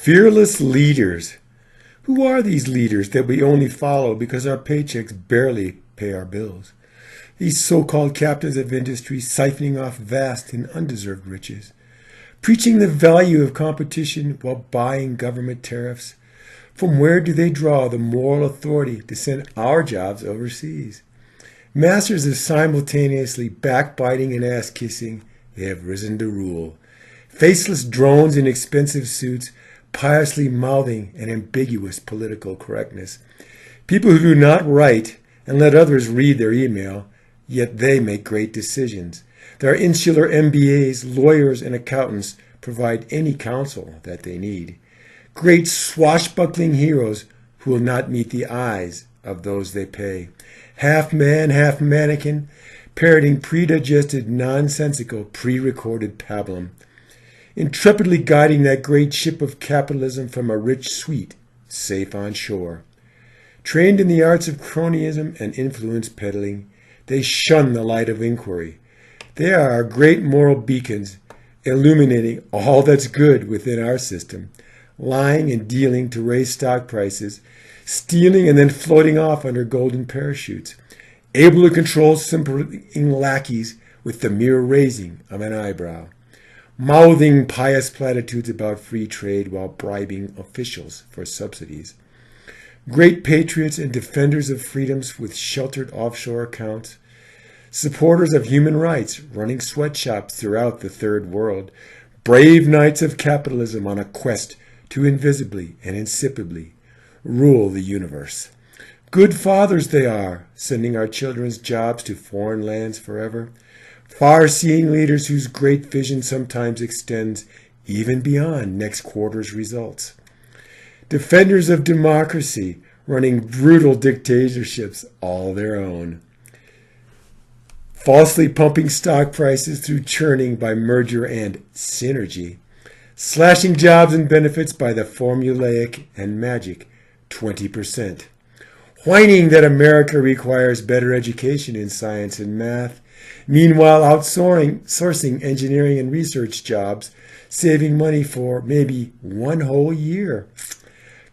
Fearless leaders. Who are these leaders that we only follow because our paychecks barely pay our bills? These so-called captains of industry siphoning off vast and undeserved riches, preaching the value of competition while buying government tariffs. From where do they draw the moral authority to send our jobs overseas? Masters of simultaneously backbiting and ass-kissing, they have risen to rule. Faceless drones in expensive suits, piously mouthing an ambiguous political correctness. People who do not write and let others read their email, yet they make great decisions. Their insular MBAs, lawyers, and accountants provide any counsel that they need. Great swashbuckling heroes who will not meet the eyes of those they pay. Half man, half mannequin, parroting predigested, nonsensical, pre-recorded pablum. Intrepidly guiding that great ship of capitalism from a rich suite, safe on shore. Trained in the arts of cronyism and influence peddling, they shun the light of inquiry. They are our great moral beacons, illuminating all that's good within our system, lying and dealing to raise stock prices, stealing and then floating off under golden parachutes, able to control simpering lackeys with the mere raising of an eyebrow, mouthing pious platitudes about free trade while bribing officials for subsidies. Great patriots and defenders of freedoms with sheltered offshore accounts, supporters of human rights running sweatshops throughout the third world, brave knights of capitalism on a quest to invisibly and insipidly rule the universe. Good fathers they are, sending our children's jobs to foreign lands forever. Far-seeing leaders whose great vision sometimes extends even beyond next quarter's results. Defenders of democracy, running brutal dictatorships all their own. Falsely pumping stock prices through churning by merger and synergy. Slashing jobs and benefits by the formulaic and magic 20%. Whining that America requires better education in science and math. Meanwhile, outsourcing engineering and research jobs, saving money for maybe one whole year.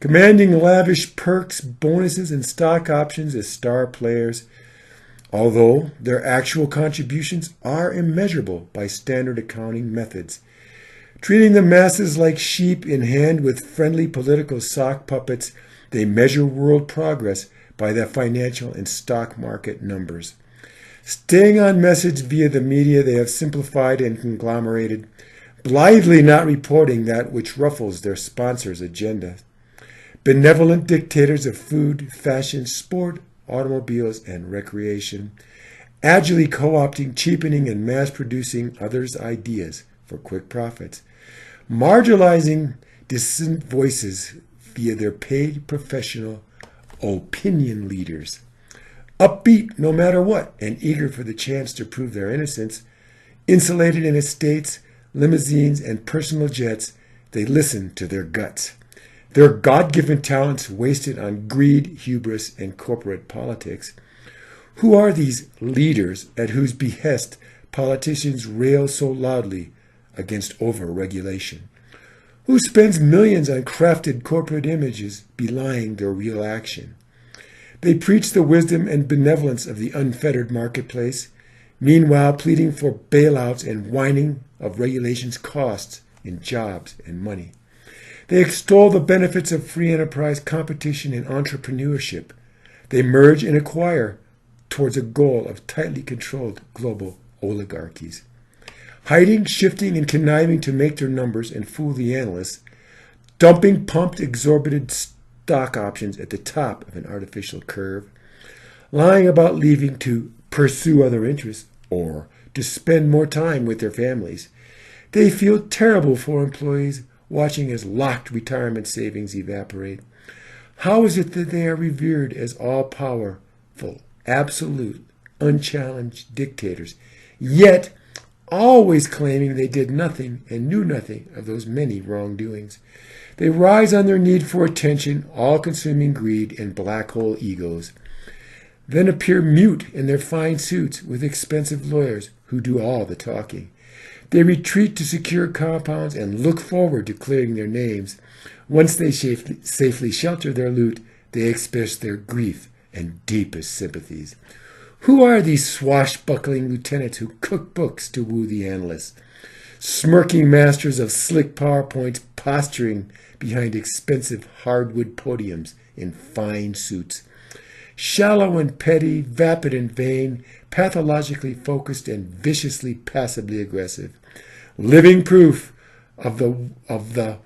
Commanding lavish perks, bonuses, and stock options as star players, although their actual contributions are immeasurable by standard accounting methods. Treating the masses like sheep in hand with friendly political sock puppets, they measure world progress by their financial and stock market numbers. Staying on message via the media they have simplified and conglomerated, blithely not reporting that which ruffles their sponsors' agenda. Benevolent dictators of food, fashion, sport, automobiles, and recreation, agilely co-opting, cheapening, and mass-producing others' ideas for quick profits, marginalizing dissident voices via their paid professional opinion leaders. Upbeat no matter what, and eager for the chance to prove their innocence, insulated in estates, limousines, and personal jets, they listen to their guts. Their God-given talents wasted on greed, hubris, and corporate politics. Who are these leaders at whose behest politicians rail so loudly against over-regulation? Who spends millions on crafted corporate images belying their real action? They preach the wisdom and benevolence of the unfettered marketplace, meanwhile pleading for bailouts and whining of regulation's costs in jobs and money. They extol the benefits of free enterprise, competition, and entrepreneurship. They merge and acquire towards a goal of tightly controlled global oligarchies. Hiding, shifting, and conniving to make their numbers and fool the analysts, dumping pumped exorbitant stock options at the top of an artificial curve, lying about leaving to pursue other interests or to spend more time with their families. They feel terrible for employees watching as locked retirement savings evaporate. How is it that they are revered as all-powerful, absolute, unchallenged dictators, yet always claiming they did nothing and knew nothing of those many wrongdoings? They rise on their need for attention, all-consuming greed, and black hole egos, then appear mute in their fine suits with expensive lawyers who do all the talking. They retreat to secure compounds and look forward to clearing their names. Once they safely shelter their loot, they express their grief and deepest sympathies. Who are these swashbuckling lieutenants who cook books to woo the analysts? Smirking masters of slick PowerPoints posturing behind expensive hardwood podiums in fine suits. Shallow and petty, vapid and vain, pathologically focused and viciously passively aggressive. Living proof of the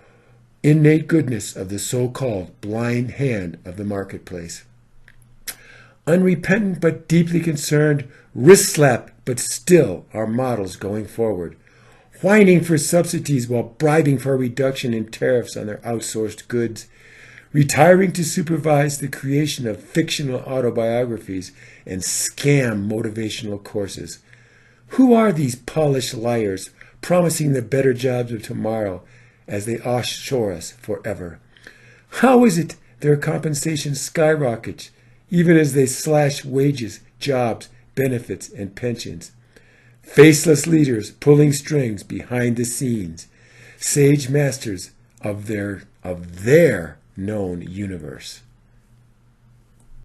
innate goodness of the so-called blind hand of the marketplace. Unrepentant but deeply concerned, wrist slap but still our models going forward. Whining for subsidies while bribing for a reduction in tariffs on their outsourced goods. Retiring to supervise the creation of fictional autobiographies and scam motivational courses. Who are these polished liars promising the better jobs of tomorrow as they offshore us forever? How is it their compensation skyrockets even as they slash wages, jobs, benefits, and pensions? Faceless leaders pulling strings behind the scenes, sage masters of their known universe.